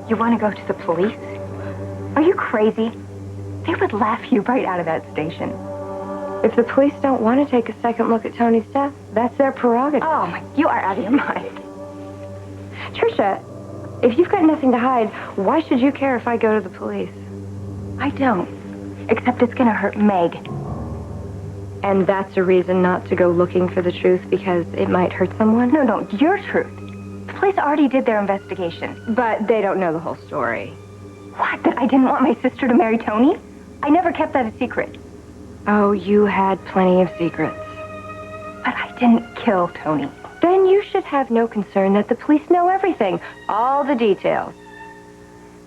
You want to go to the police? Are you crazy? They would laugh you right out of that station. If the police don't want to take a second look at Tony's death, that's their prerogative. Oh, my, you are out of your mind. Trisha, if you've got nothing to hide, why should you care if I go to the police? I don't. Except it's going to hurt Meg. And that's a reason not to go looking for the truth because it might hurt someone? No, your truth. The police already did their investigation. But they don't know the whole story. What? That I didn't want my sister to marry Tony? I never kept that a secret. Oh, you had plenty of secrets. But I didn't kill Tony. Then you should have no concern that the police know everything. All the details.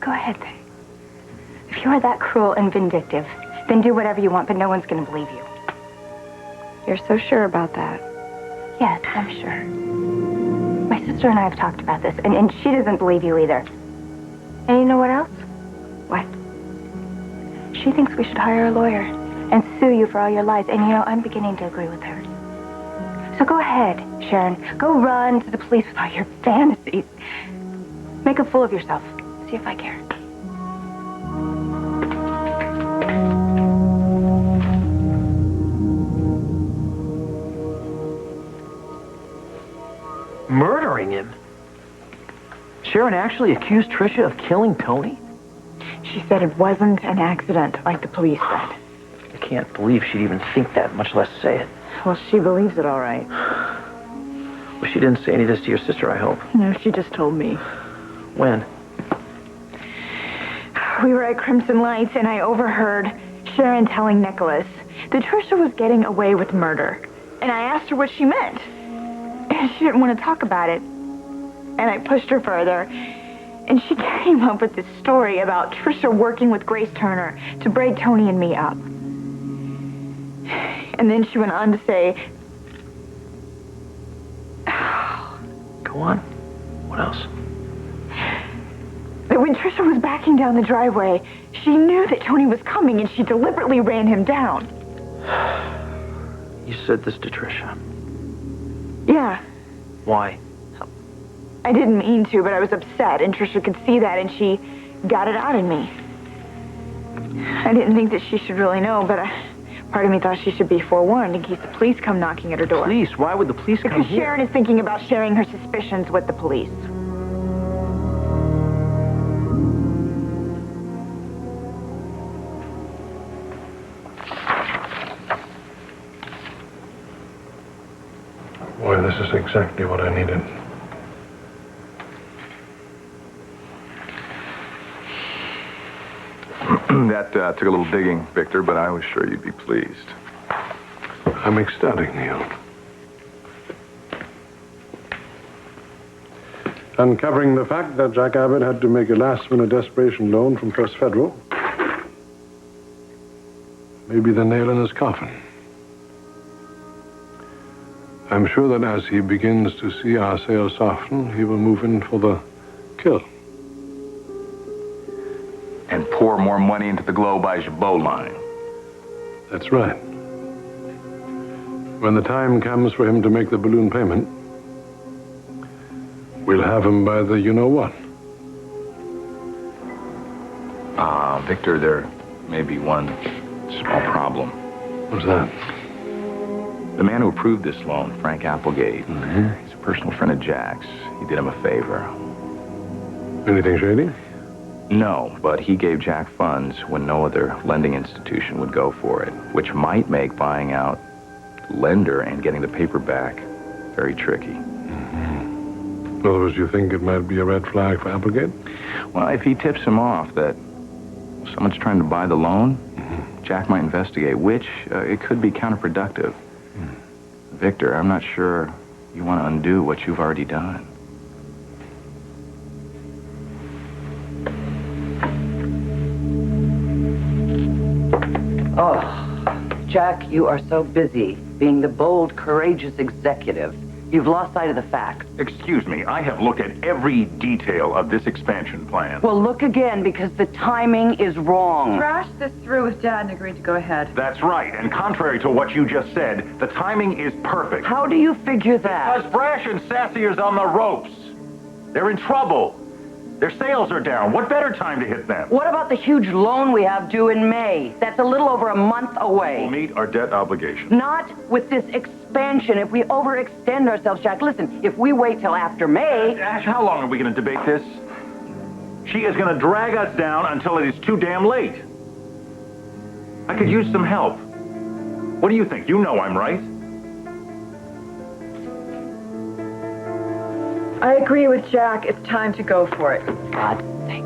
Go ahead, then. If you are that cruel and vindictive, then do whatever you want, but no one's going to believe you. You're so sure about that? Yes, I'm sure. My sister and I have talked about this, and she doesn't believe you either. And you know what else? What? She thinks we should hire a lawyer and sue you for all your lies, and you know, I'm beginning to agree with her. So go ahead, Sharon. Go run to the police with all your fantasies. Make a fool of yourself. See if I care. Murdering him? Sharon actually accused Trisha of killing Tony? She said it wasn't an accident, like the police said. I can't believe she'd even think that, much less say it. Well, she believes it all right. Well, she didn't say any of this to your sister, I hope. No, she just told me. When? We were at Crimson Lights, and I overheard Sharon telling Nicholas that Trisha was getting away with murder. And I asked her what she meant. And she didn't want to talk about it. And I pushed her further. And she came up with this story about Trisha working with Grace Turner to break Tony and me up. And then she went on to say... Go on. What else? That when Trisha was backing down the driveway, she knew that Tony was coming and she deliberately ran him down. You said this to Trisha? Yeah. Why? I didn't mean to, but I was upset, and Trisha could see that, and she got it out in me. I didn't think that she should really know, but part of me thought she should be forewarned in case the police come knocking at her door. Police? Why would the police come Because here? Sharon is thinking about sharing her suspicions with the police. Boy, this is exactly what I needed. That took a little digging, Victor, but I was sure you'd be pleased. I'm ecstatic, Neil. Uncovering the fact that Jack Abbott had to make a last-minute desperation loan from Trust Federal may be the nail in his coffin. I'm sure that as he begins to see our sales soften, he will move in for the kill. And pour more money into the Globe by Jabot line. That's right. When the time comes for him to make the balloon payment, we'll have him by the you-know-what. Victor, there may be one small problem. What's that? The man who approved this loan, Frank Applegate, he's a personal friend of Jack's. He did him a favor. Anything shady? No, but he gave Jack funds when no other lending institution would go for it, which might make buying out lender and getting the paper back very tricky. In other words, you think it might be a red flag for Applegate? Well, if he tips him off that someone's trying to buy the loan, Jack might investigate, which it could be counterproductive. Victor, I'm not sure you want to undo what you've already done. Oh, Jack, you are so busy being the bold, courageous executive. You've lost sight of the facts. Excuse me, I have looked at every detail of this expansion plan. Well, look again, because the timing is wrong. Thrashed this through with Dad and agreed to go ahead. That's right, and contrary to what you just said, the timing is perfect. How do you figure that? Because Brash and Sassier's on the ropes. They're in trouble. Their sales are down. What better time to hit them? What about the huge loan we have due in May? That's a little over a month away. We'll meet our debt obligation. Not with this expansion. If we overextend ourselves, Jack, listen, if we wait till after May... Ash, how long are we going to debate this? She is going to drag us down until it is too damn late. I could use some help. What do you think? You know I'm right. I agree with Jack. It's time to go for it. God's sake.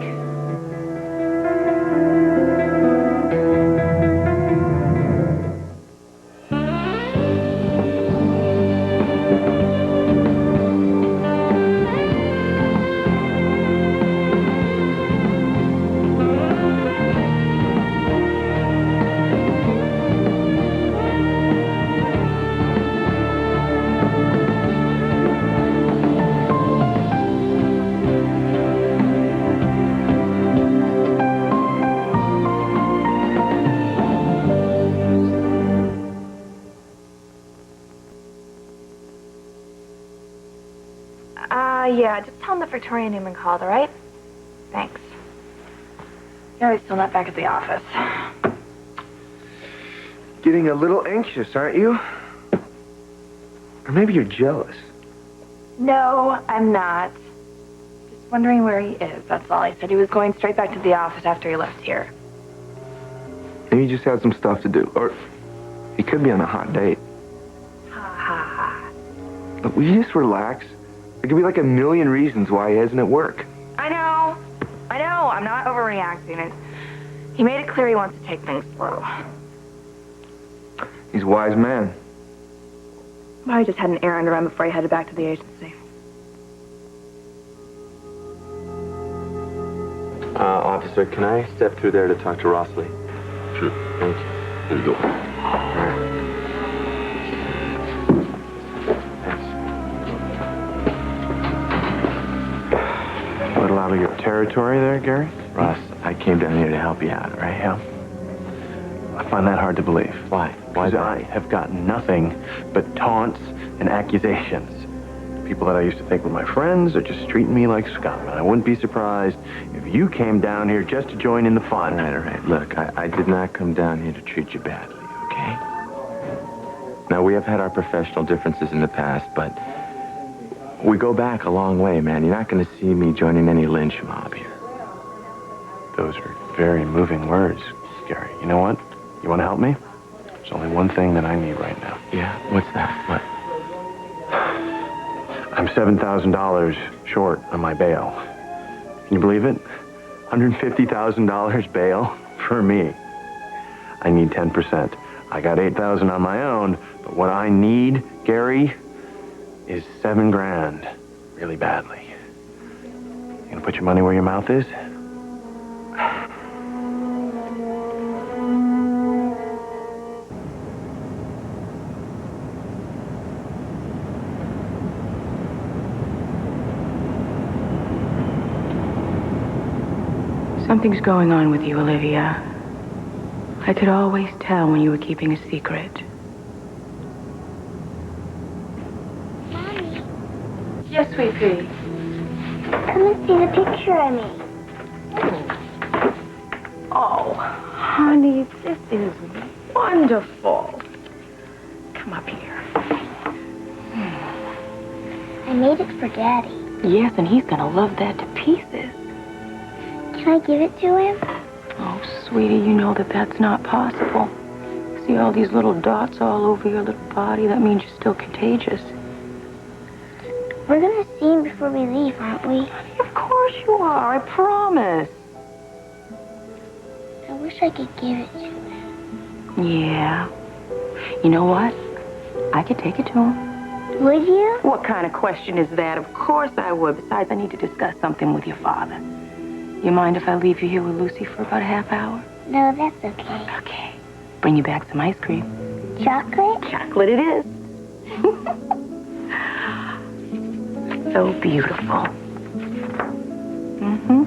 Yeah, just tell him that Victoria Newman called, all right? Thanks. Gary's still not back at the office. Getting a little anxious, aren't you? Or maybe you're jealous. No, I'm not. Just wondering where he is, that's all. He said he was going straight back to the office after he left here. Maybe you just had some stuff to do. Or he could be on a hot date. Ha ha ha. Look, will you just relax? There could be like a million reasons why he isn't at work. I know. I'm not overreacting. He made it clear he wants to take things slow. He's a wise man. Well, he just had an errand to run before he headed back to the agency. Officer, can I step through there to talk to Rossley? Sure. Thank you. There you go. A little out of your territory there, Gary? Ross, I came down here to help you out, right? Yeah. I find that hard to believe. Why? Why Because I have gotten nothing but taunts and accusations. People that I used to think were my friends are just treating me like scum. And I wouldn't be surprised if you came down here just to join in the fun. All right. Look, I did not come down here to treat you badly, okay? Now, we have had our professional differences in the past, but we go back a long way, man. You're not going to see me joining any lynch mob here. Those are very moving words, Gary. You know what? You want to help me? There's only one thing that I need right now. Yeah? What's that? What? I'm $7,000 short on my bail. Can you believe it? $150,000 bail for me. I need 10%. I got $8,000 on my own, but what I need, Gary, is $7 grand, really badly. You gonna put your money where your mouth is? Something's going on with you, Olivia. I could always tell when you were keeping a secret. Mommy, Yes, sweet pea. come and see the picture I made. Oh, honey, this is wonderful. Come up here. I made it for Daddy. Yes, and he's gonna love that to pieces. Can I give it to him? Oh, sweetie, you know that that's not possible. See all these little dots all over your little body? That means you're still contagious. We're gonna see him before we leave, aren't we? Of course you are, I promise. I wish I could give it to him. Yeah. You know what? I could take it to him. Would you? What kind of question is that? Of course I would. Besides, I need to discuss something with your father. You mind if I leave you here with Lucy for about a half hour? No, that's okay. Okay. Bring you back some ice cream. Chocolate? Chocolate it is. So beautiful. Mm-hmm.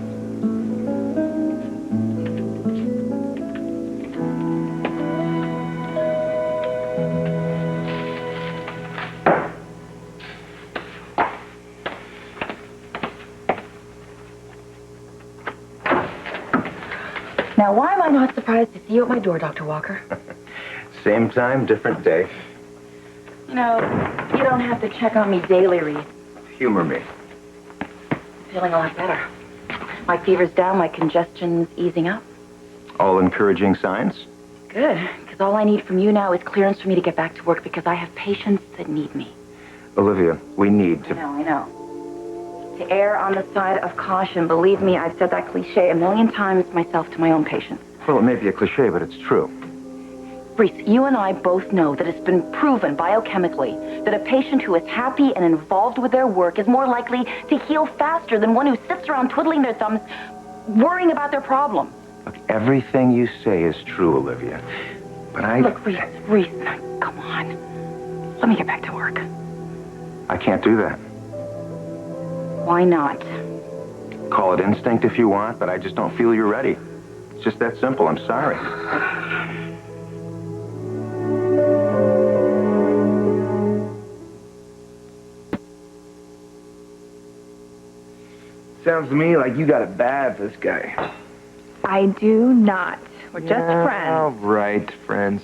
Now, why am I not surprised to see you at my door, Dr. Walker? Same time, different day. You know, you don't have to check on me daily, Reese. Humor me. Feeling a lot better. My fever's down, my congestion's easing up. All encouraging signs? Good, because all I need from you now is clearance for me to get back to work because I have patients that need me. Olivia, we need to... I know. To err on the side of caution. Believe me, I've said that cliche a million times myself to my own patients. Well, it may be a cliche, but it's true. Reese, you and I both know that it's been proven biochemically that a patient who is happy and involved with their work is more likely to heal faster than one who sits around twiddling their thumbs, worrying about their problem. Look, everything you say is true, Olivia. But Look, Reese, come on. Let me get back to work. I can't do that. Why not? Call it instinct if you want, but I just don't feel you're ready. It's just that simple. I'm sorry. Sounds to me like you got it bad for this guy. I do not. We're just All friends. right, friends.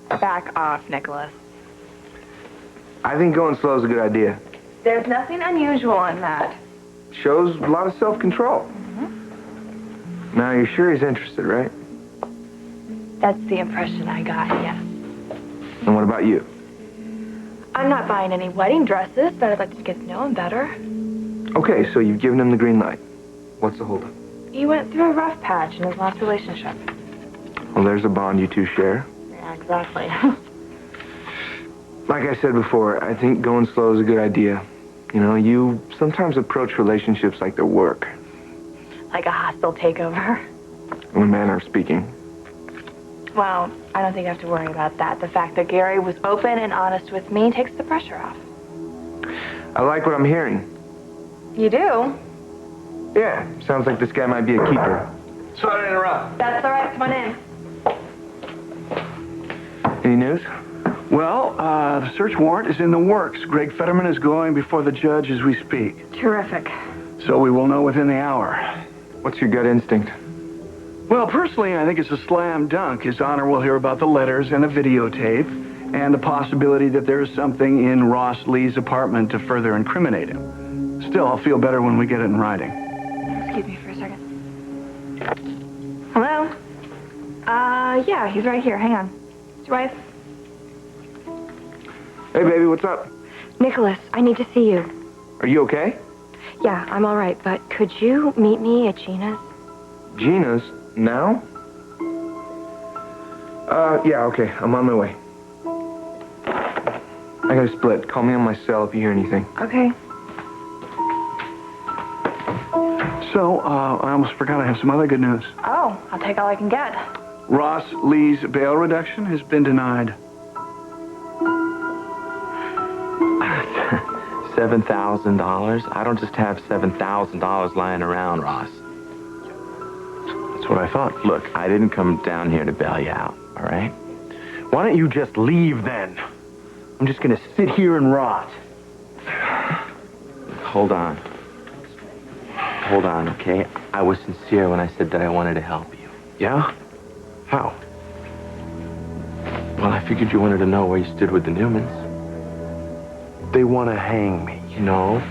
Back off, Nicholas. I think going slow is a good idea. There's nothing unusual in that. Shows a lot of self-control. Now, you're sure he's interested, right? That's the impression I got, yes. And what about you? I'm not buying any wedding dresses, but I'd like to get to know him better. Okay, so you've given him the green light. What's the holdup? He went through a rough patch in his last relationship. Well, there's a bond you two share. Yeah, exactly. Like I said before, I think going slow is a good idea. You know, you sometimes approach relationships like they're work. Like a hostile takeover. In a manner of speaking. Well, I don't think I have to worry about that. The fact that Gary was open and honest with me takes the pressure off. I like what I'm hearing. You do? Yeah, sounds like this guy might be a keeper. Sorry to interrupt. That's all right. Come on in. Any news? Well, the search warrant is in the works. Greg Fetterman is going before the judge as we speak. Terrific. So we will know within the hour. What's your gut instinct? Well, personally, I think it's a slam dunk. His Honor will hear about the letters and a videotape and the possibility that there is something in Ross Lee's apartment to further incriminate him. Still, I'll feel better when we get it in writing. Excuse me for a second. Hello? Yeah, he's right here. Hang on. His wife? Hey, baby, what's up? Nicholas, I need to see you. Are you okay? Yeah, I'm all right, but could you meet me at Gina's? Gina's? Now? Yeah, okay. I'm on my way. I gotta split. Call me on my cell if you hear anything. Okay. So, I almost forgot I have some other good news. Oh, I'll take all I can get. Ross Lee's bail reduction has been denied. $7,000? I don't just have $7,000 lying around, Ross. That's what I thought. Look, I didn't come down here to bail you out, all right? Why don't you just leave then? I'm just gonna sit here and rot. Hold on. Hold on, okay? I was sincere when I said that I wanted to help you. Yeah? How? Well, I figured you wanted to know where you stood with the Newmans. They want to hang me. No.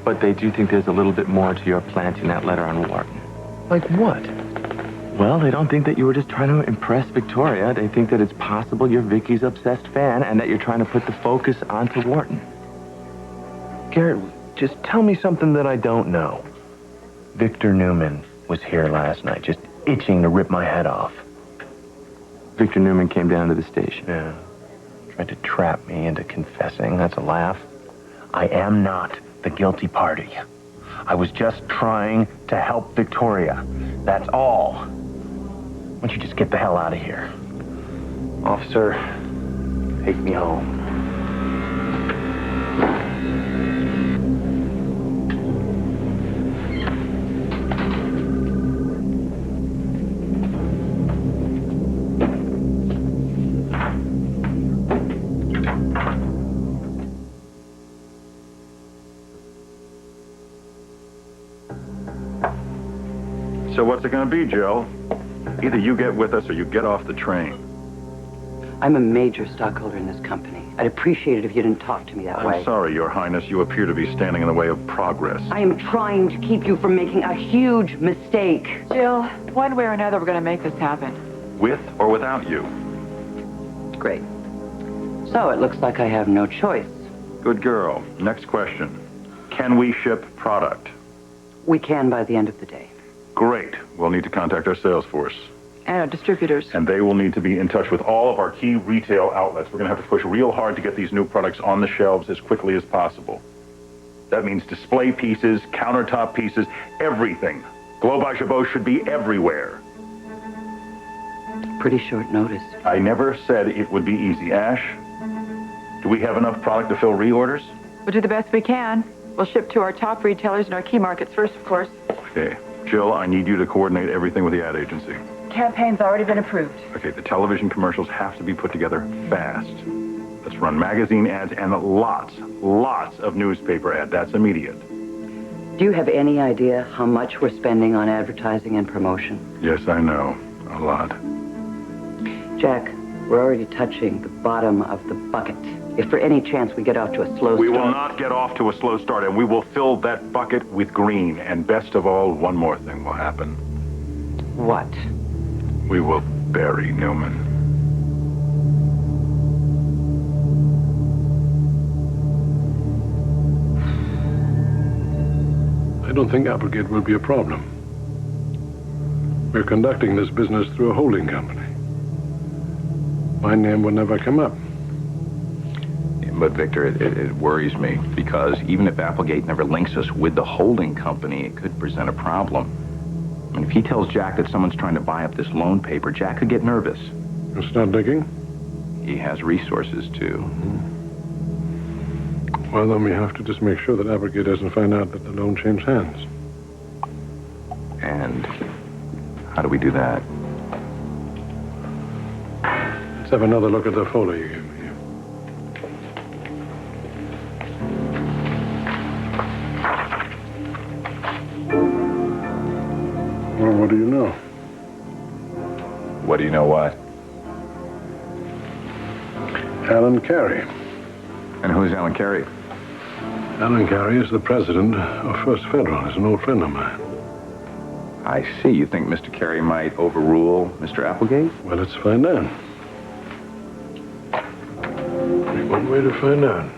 But they do think there's a little bit more to your planting that letter on Wharton. Like what? Well, they don't think that you were just trying to impress Victoria. They think that it's possible you're Vicky's obsessed fan and that you're trying to put the focus onto Wharton. Garrett, just tell me something that I don't know. Victor Newman was here last night, just itching to rip my head off. Victor Newman came down to the station. Yeah. Tried to trap me into confessing. That's a laugh. I am not the guilty party. I was just trying to help Victoria. That's all. Why don't you just get the hell out of here? Officer, take me home. So what's it going to be, Jill? Either you get with us or you get off the train. I'm a major stockholder in this company. I'd appreciate it if you didn't talk to me that way. I'm sorry, Your Highness. You appear to be standing in the way of progress. I am trying to keep you from making a huge mistake. Jill, one way or another, we're going to make this happen. With or without you? Great. So it looks like I have no choice. Good girl. Next question. Can we ship product? We can by the end of the day. Great. We'll need to contact our sales force. And our distributors. And they will need to be in touch with all of our key retail outlets. We're going to have to push real hard to get these new products on the shelves as quickly as possible. That means display pieces, countertop pieces, everything. Glow by Chabot should be everywhere. Pretty short notice. I never said it would be easy. Ash, do we have enough product to fill reorders? We'll do the best we can. We'll ship to our top retailers in our key markets first, of course. Okay. Jill, I need you to coordinate everything with the ad agency. Campaign's already been approved. Okay, the television commercials have to be put together fast. Let's run magazine ads and lots of newspaper ads. That's immediate. Do you have any idea how much we're spending on advertising and promotion? Yes, I know. A lot. Jack, we're already touching the bottom of the bucket. If for any chance we get off to a slow start... We will not get off to a slow start, and we will fill that bucket with green. And best of all, one more thing will happen. What? We will bury Newman. I don't think Applegate will be a problem. We're conducting this business through a holding company. My name will never come up. But, Victor, it worries me, because even if Applegate never links us with the holding company, it could present a problem. I mean, if he tells Jack that someone's trying to buy up this loan paper, Jack could get nervous. You'll start digging? He has resources, too. Well, then we have to just make sure that Applegate doesn't find out that the loan changed hands. And how do we do that? Let's have another look at the folder you gave me. Well, what do you know? What do you know what? Alan Carey. And who's Alan Carey? Alan Carey is the president of First Federal. He's an old friend of mine. I see. You think Mr. Carey might overrule Mr. Applegate? Well, let's find out. Only one way to find out.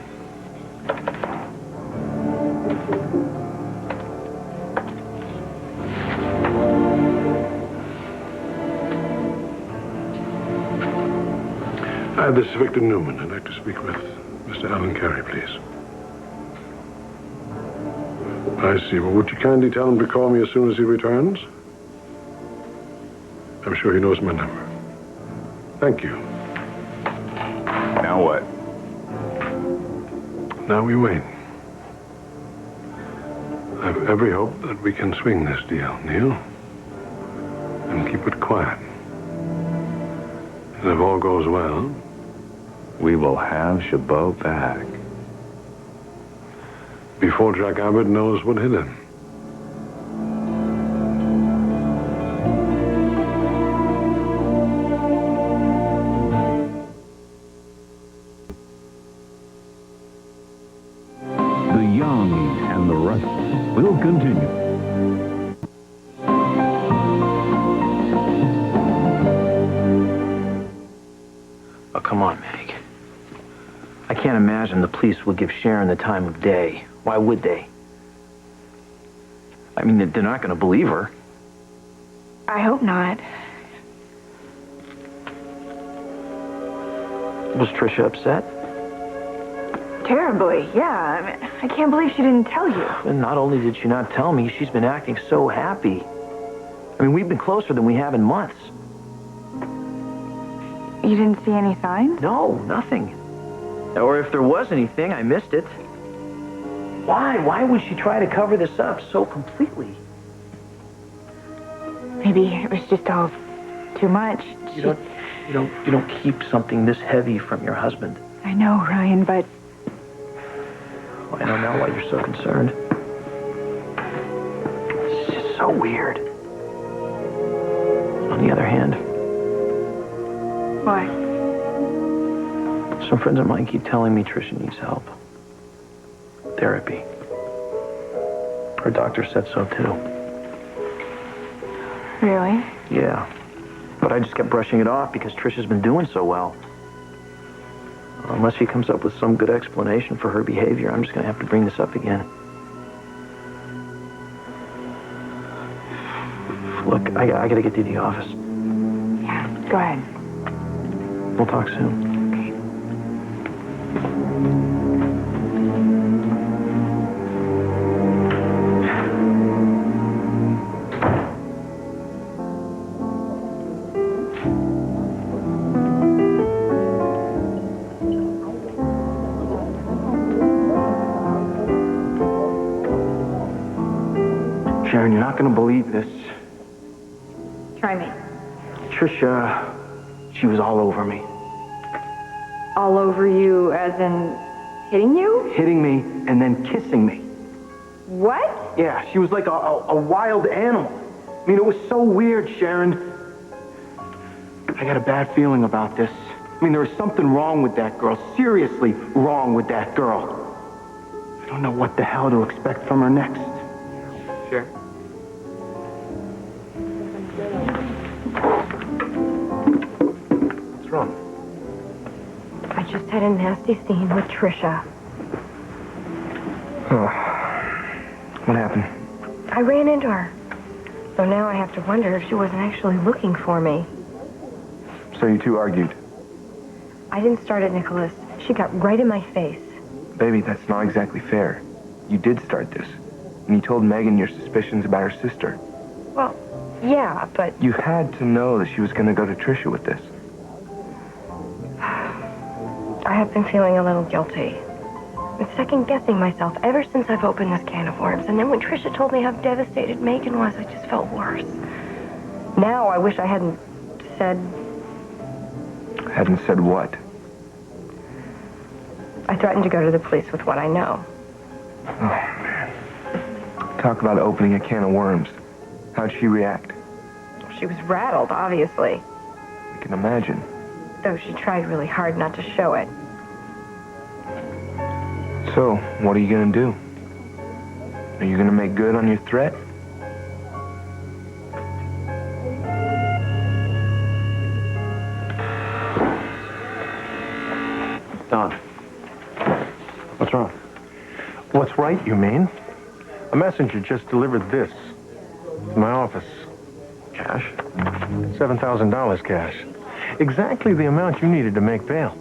Hi, this is Victor Newman. I'd like to speak with Mr. Alan Carey, please. I see. Well, would you kindly tell him to call me as soon as he returns? I'm sure he knows my number. Thank you. Now what? Now we wait. I've every hope that we can swing this deal, Neil. And keep it quiet. And if all goes well... We will have Chabot back. Before Jack Abbott knows what hit him. The Young and the Restless will continue. Oh, come on, Meg. I can't imagine the police would give Sharon the time of day. Why would they? I mean, they're not going to believe her. I hope not. Was Tricia upset? Terribly, yeah. I mean, I can't believe she didn't tell you. And not only did she not tell me, she's been acting so happy. I mean, we've been closer than we have in months. You didn't see any signs? No, nothing. Or if there was anything, I missed it. Why? Why would she try to cover this up so completely? Maybe it was just all too much. You don't keep something this heavy from your husband. I know, Ryan, but... Well, I don't know why you're so concerned. It's just so weird. What? Some friends of mine keep telling me Trisha needs help. Therapy. Her doctor said so, too. Really? Yeah. But I just kept brushing it off because Trisha's been doing so well. Unless she comes up with some good explanation for her behavior, I'm just going to have to bring this up again. Look, I got to get to the office. Yeah, go ahead. We'll talk soon. Sharon, you're not going to believe this. Try me. Trisha, she was all over me. All over you as in hitting you? Hitting me and then kissing me. What? Yeah, she was like a wild animal. I mean, it was so weird, Sharon. I got a bad feeling about this. I mean, there was something wrong with that girl. Seriously wrong with that girl. I don't know what the hell to expect from her next. Sharon? What's wrong? I just had a nasty scene with Trisha. Oh. What happened? I ran into her. So now I have to wonder if she wasn't actually looking for me. So you two argued? I didn't start it, Nicholas. She got right in my face. Baby, that's not exactly fair. You did start this. And you told Megan your suspicions about her sister. Well, yeah, but... You had to know that she was going to go to Trisha with this. I have been feeling a little guilty. I'm second-guessing myself ever since I've opened this can of worms. And then when Trisha told me how devastated Megan was, I just felt worse. Now I wish I hadn't said... Hadn't said what? I threatened to go to the police with what I know. Oh, man. Talk about opening a can of worms. How'd she react? She was rattled, obviously. I can imagine. Though she tried really hard not to show it. So, what are you going to do? Are you going to make good on your threat? Don. What's wrong? What's right, you mean? A messenger just delivered this to my office. Cash? $7,000 cash. Exactly the amount you needed to make bail.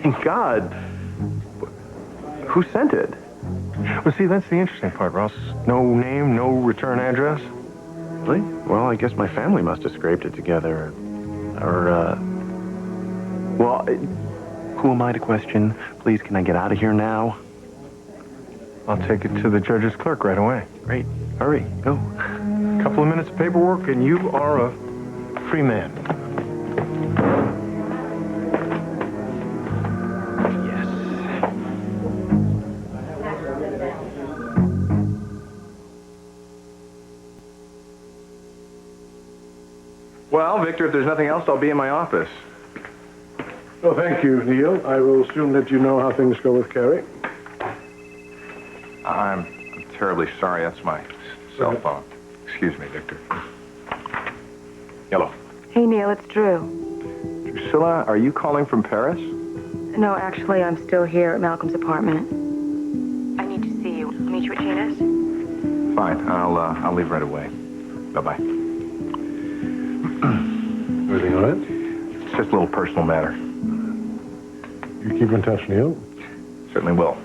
Thank God. Who sent it? Well, see, that's the interesting part, Ross. No name, no return address. Really? Well, I guess my family must have scraped it together. Well, who am I to question? Please, can I get out of here now? I'll take it to the judge's clerk right away. Great. Hurry. Go. A couple of minutes of paperwork, and you are a free man. Yes. Well, Victor, if there's nothing else, I'll be in my office. Oh, thank you, Neil. I will soon let you know how things go with Carrie. I'm terribly sorry. That's my cell phone. Excuse me, Victor. Yellow. Hey, Neil, it's Drew. Drusilla, are you calling from Paris? No, actually, I'm still here at Malcolm's apartment. I need to see you. I'll meet you at Gina's. Fine. I'll leave right away. Bye-bye. Everything all right? It's just a little personal matter. You keep in touch, Neil. Certainly will.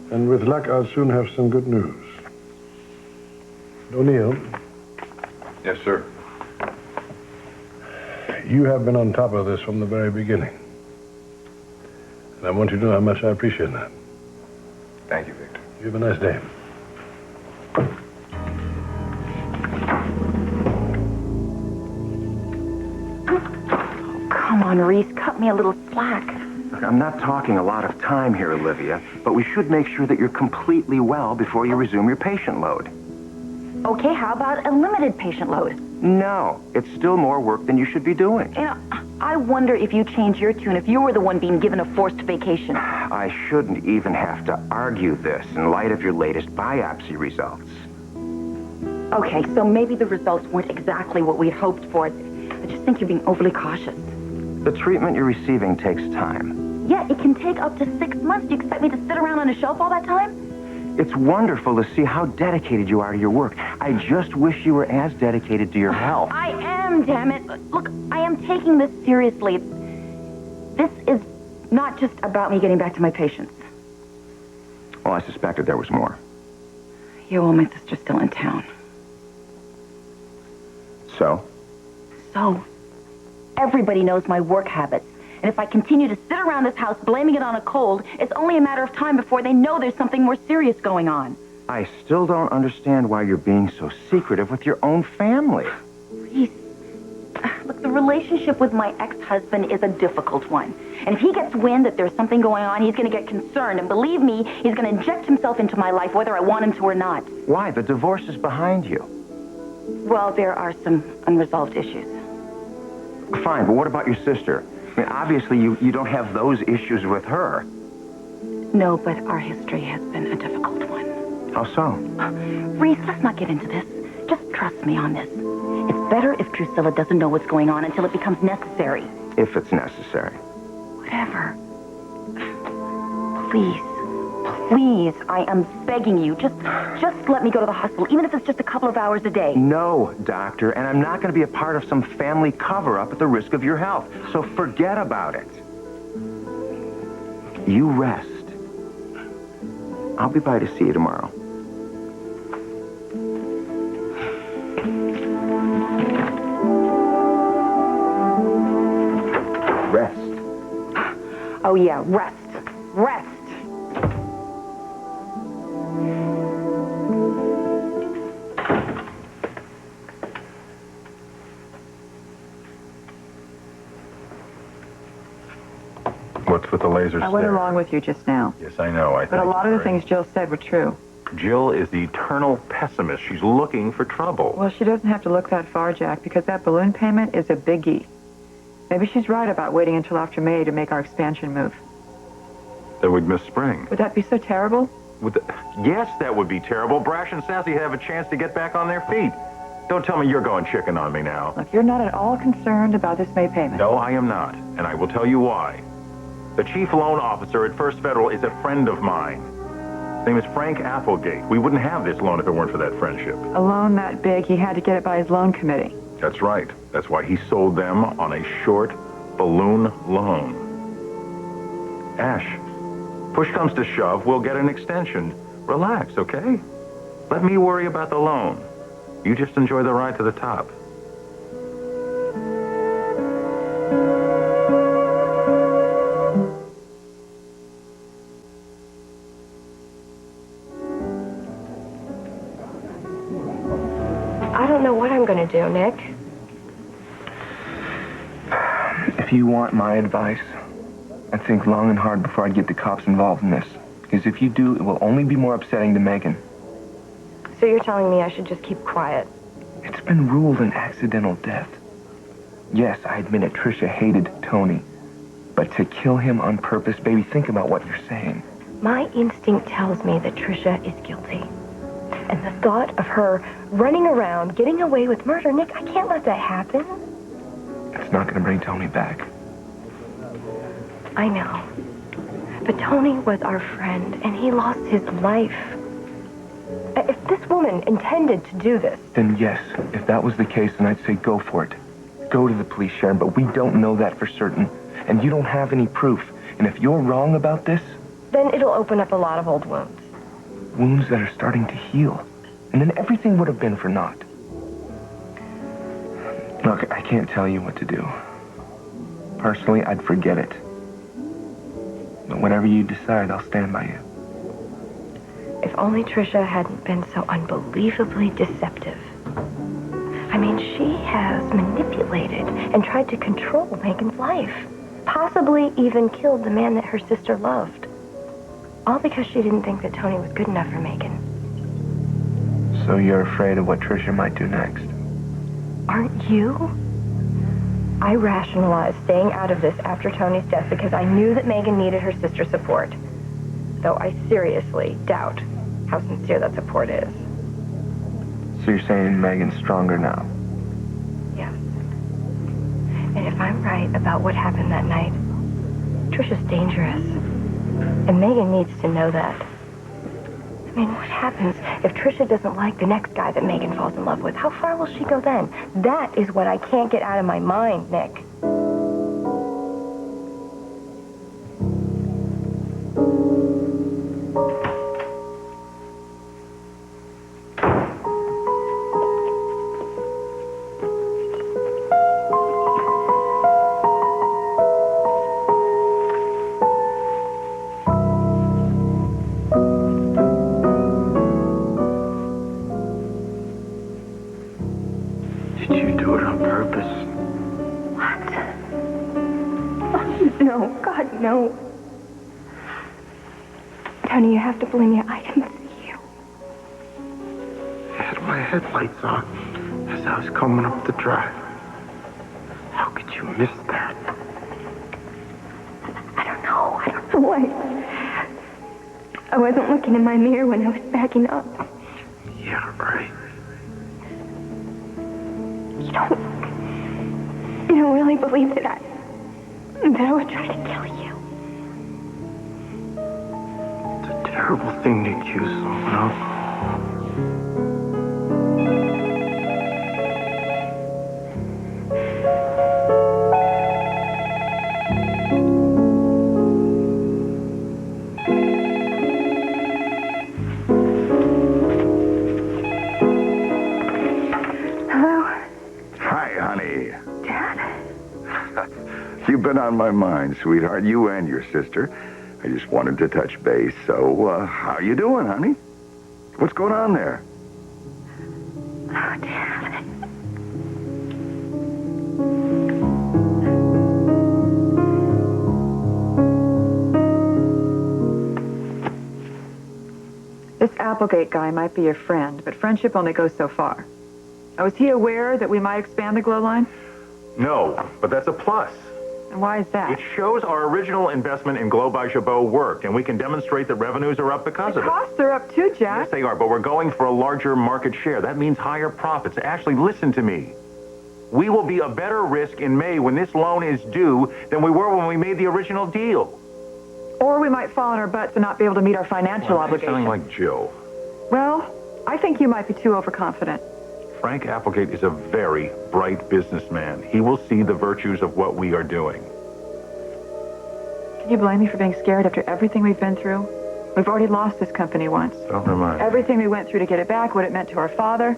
And with luck, I'll soon have some good news. O'Neill, Yes, sir. you have been on top of this from the very beginning. And I want you to know how much I appreciate that. Thank you, Victor. You have a nice day. Come on, Reese, cut me a little slack. Look, I'm not talking a lot of time here, Olivia, but we should make sure that you're completely well before you resume your patient load. Okay, how about a limited patient load? No, it's still more work than you should be doing. You know, I wonder if you change your tune if you were the one being given a forced vacation. I shouldn't even have to argue this in light of your latest biopsy results. Okay, so maybe the results weren't exactly what we'd hoped for. I just think you're being overly cautious. The treatment you're receiving takes time. Yeah, it can take up to 6 months. Do you expect me to sit around on a shelf all that time? It's wonderful to see how dedicated you are to your work. I just wish you were as dedicated to your health. I am, damn it. Look, I am taking this seriously. This is not just about me getting back to my patients. Well, I suspected there was more. Yeah, well, my sister's still in town. So? So, everybody knows my work habits. And if I continue to sit around this house blaming it on a cold, it's only a matter of time before they know there's something more serious going on. I still don't understand why you're being so secretive with your own family. Reese, look, the relationship with my ex-husband is a difficult one. And if he gets wind that there's something going on, he's going to get concerned. And believe me, he's going to inject himself into my life whether I want him to or not. Why? The divorce is behind you. Well, there are some unresolved issues. Fine, but what about your sister? I mean, obviously, you don't have those issues with her. No, but our history has been a difficult one. How so? Reese, let's not get into this. Just trust me on this. It's better if Drusilla doesn't know what's going on until it becomes necessary. If it's necessary. Whatever. Please. Please, I am begging you. Just let me go to the hospital, even if it's just a couple of hours a day. No, doctor, and I'm not going to be a part of some family cover-up at the risk of your health. So forget about it. You rest. I'll be by to see you tomorrow. Rest. Oh, yeah, rest. Rest. What's with the lasers? I went along with you just now. Yes, I know. But a lot of the things Jill said were true. Jill is the eternal pessimist. She's looking for trouble. Well, she doesn't have to look that far, Jack, because that balloon payment is a biggie. Maybe she's right about waiting until after May to make our expansion move. Then we'd miss spring. Would that be so terrible? Yes, that would be terrible. Brash and Sassy have a chance to get back on their feet. Don't tell me you're going chicken on me now. Look, you're not at all concerned about this May payment. No, I am not, and I will tell you why. The chief loan officer at First Federal is a friend of mine. His name is Frank Applegate. We wouldn't have this loan if it weren't for that friendship. A loan that big, he had to get it by his loan committee. That's right. That's why he sold them on a short balloon loan. Ash, push comes to shove, we'll get an extension. Relax, okay? Let me worry about the loan. You just enjoy the ride to the top. I don't know what I'm going to do, Nick. If you want my advice, I'd think long and hard before I'd get the cops involved in this. Because if you do, it will only be more upsetting to Megan. So you're telling me I should just keep quiet? It's been ruled an accidental death. Yes, I admit it, Tricia hated Tony. But to kill him on purpose, baby, think about what you're saying. My instinct tells me that Tricia is guilty. And the thought of her running around, getting away with murder, Nick, I can't let that happen. It's not going to bring Tony back. I know. But Tony was our friend, and he lost his life. If this woman intended to do this... Then yes, if that was the case, then I'd say go for it. Go to the police, Sharon, but we don't know that for certain. And you don't have any proof. And if you're wrong about this... Then it'll open up a lot of old wounds. Wounds that are starting to heal. And then everything would have been for naught. Look, I can't tell you what to do. Personally, I'd forget it. But whatever you decide, I'll stand by you. If only Tricia hadn't been so unbelievably deceptive. I mean, she has manipulated and tried to control Megan's life. Possibly even killed the man that her sister loved. All because she didn't think that Tony was good enough for Megan. So you're afraid of what Tricia might do next? Aren't you? I rationalized staying out of this after Tony's death because I knew that Megan needed her sister's support. Though I seriously doubt how sincere that support is. So you're saying Megan's stronger now? Yes. And if I'm right about what happened that night, Tricia's dangerous. And Megan needs to know that. I mean, what happens if Tricia doesn't like the next guy that Megan falls in love with? How far will she go then? That is what I can't get out of my mind, Nick. Did you do it on purpose? What? Oh, no, God, no. Tony, you have to believe me. I didn't see you. I had my headlights on as I was coming up the drive. How could you miss that? I don't know. I wasn't looking in my mirror when I was backing up. Yeah, right. You don't really believe that I would try to kill you. It's a terrible thing to accuse someone of. You've been on my mind, sweetheart, you and your sister. I just wanted to touch base. So, how you doing, honey? What's going on there? Oh, Dad. This Applegate guy might be your friend, but friendship only goes so far. Now, is he aware that we might expand the glow line? No, but that's a plus. And why is that? It shows our original investment in Glow by Jabot worked, and we can demonstrate that revenues are up because of it. Costs are up too, Jack. Yes, they are, but we're going for a larger market share. That means higher profits. Ashley, listen to me. We will be a better risk in May when this loan is due than we were when we made the original deal. Or we might fall on our butts and not be able to meet our financial obligations. Sounding like Jill. Well, I think you might be too overconfident. Frank Applegate is a very bright businessman. He will see the virtues of what we are doing. Can you blame me for being scared after everything we've been through? We've already lost this company once. Don't remind me. Everything we went through to get it back, what it meant to our father.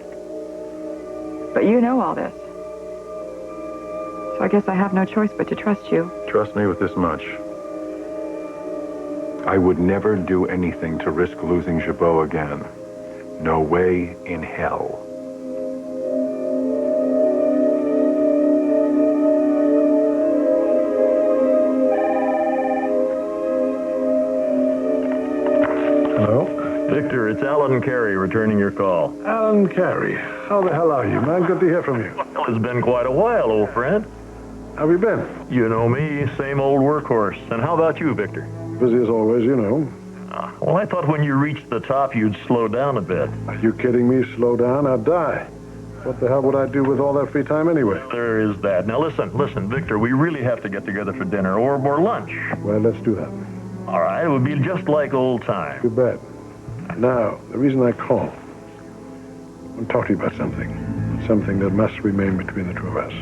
But you know all this. So I guess I have no choice but to trust you. Trust me with this much. I would never do anything to risk losing Jabot again. No way in hell. Victor, it's Alan Carey returning your call. Alan Carey, how the hell are you, man? Good to hear from you. Well, it's been quite a while, old friend. How have you been? You know me, same old workhorse. And how about you, Victor? Busy as always, you know. Well, I thought when you reached the top, you'd slow down a bit. Are you kidding me? Slow down, I'd die. What the hell would I do with all that free time anyway? There is that. Now, listen, Victor, we really have to get together for dinner or lunch. Well, let's do that. All right, it would be just like old times. Too bad. Now, the reason I call, I want to talk to you about something that must remain between the two of us.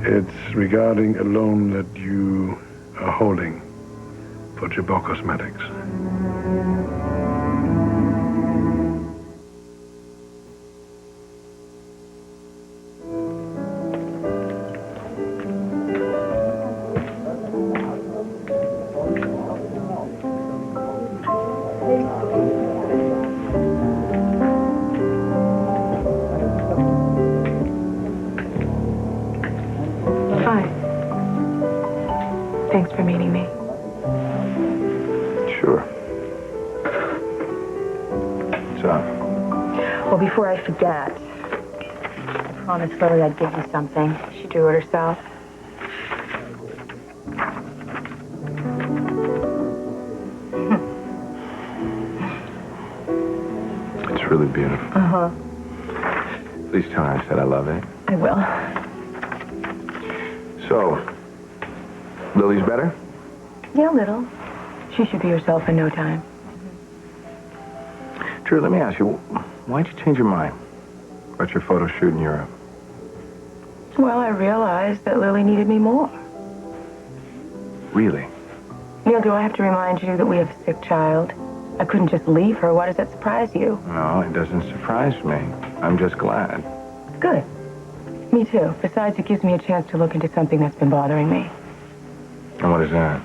It's regarding a loan that you are holding for Jabot Cosmetics. Thanks for meeting me. Sure. What's up? Well, before I forget, I promised Lily I'd give you something. She drew it herself. It's really beautiful. Uh-huh. Please tell her I said I love it. I will. So, Lily's better? Yeah, a little. She should be herself in no time. Drew, let me ask you, why'd you change your mind about your photo shoot in Europe? Well, I realized that Lily needed me more. Really? Neil, do I have to remind you that we have a sick child? I couldn't just leave her. Why does that surprise you? No, it doesn't surprise me. I'm just glad. Good. Me too. Besides, it gives me a chance to look into something that's been bothering me. And what is that?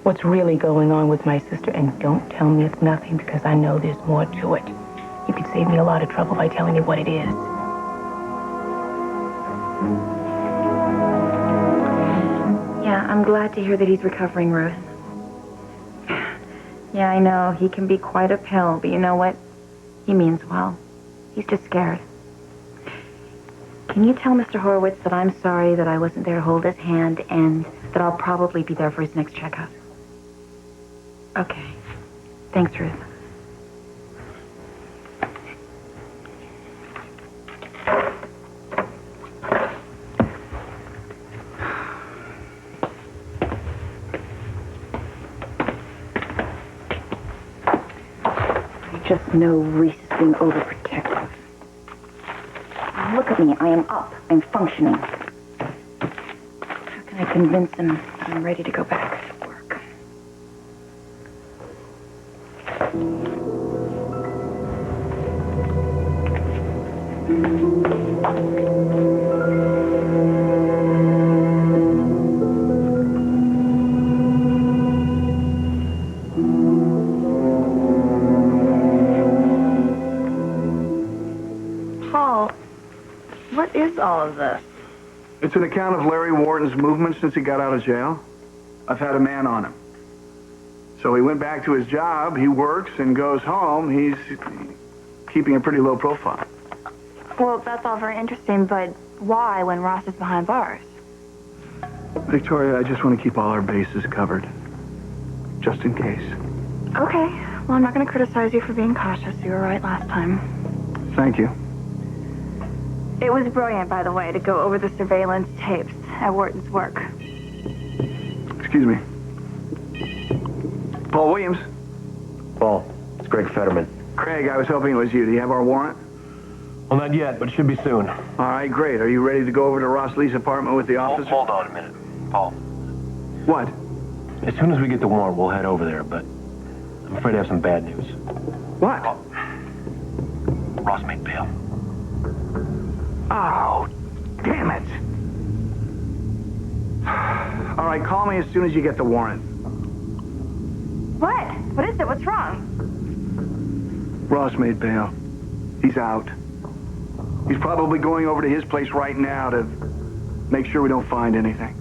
What's really going on with my sister, and don't tell me it's nothing because I know there's more to it. You could save me a lot of trouble by telling me what it is. Yeah, I'm glad to hear that he's recovering, Ruth. Yeah, I know, he can be quite a pill, but you know what? He means well. He's just scared. Can you tell Mr. Horowitz that I'm sorry that I wasn't there to hold his hand and that I'll probably be there for his next checkup? Okay. Thanks, Ruth. I just know Reese is being overprotective. Look at me. I am up. I'm functioning. How can I convince him that I'm ready to go back to work? Paul, what is all of this? It's an account of Larry Wharton's movements since he got out of jail. I've had a man on him. So he went back to his job, he works and goes home. He's keeping a pretty low profile. Well, that's all very interesting, but why when Ross is behind bars? Victoria, I just want to keep all our bases covered. Just in case. Okay. Well, I'm not going to criticize you for being cautious. You were right last time. Thank you. It was brilliant, by the way, to go over the surveillance tapes at Wharton's work. Excuse me. Paul Williams. Paul, it's Greg Fetterman. Craig, I was hoping it was you. Do you have our warrant? Well, not yet, but it should be soon. All right, great. Are you ready to go over to Ross Lee's apartment with the officer? Hold on a minute, Paul. What? As soon as we get the warrant, we'll head over there, but I'm afraid I have some bad news. What? Ross made bail. Oh, damn it. All right, call me as soon as you get the warrant. What? What is it? What's wrong? Ross made bail. He's out. He's probably going over to his place right now to make sure we don't find anything.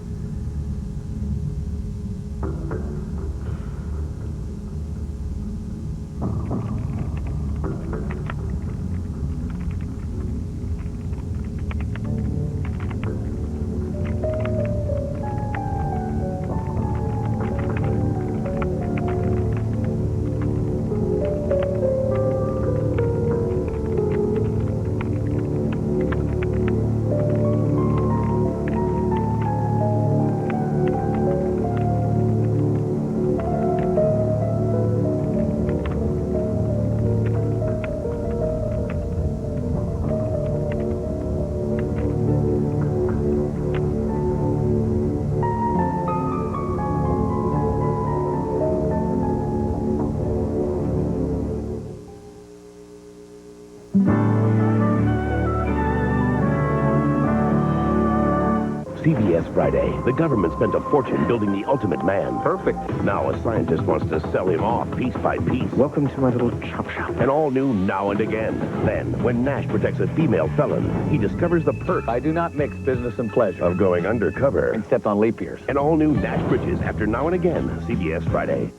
CBS Friday. The government spent a fortune building the ultimate man. Perfect. Now a scientist wants to sell him off piece by piece. Welcome to my little chop shop. An all-new Now and Again. Then, when Nash protects a female felon, he discovers the perks. I do not mix business and pleasure. Of going undercover. Except on leap years. An all-new Nash Bridges after Now and Again. CBS Friday.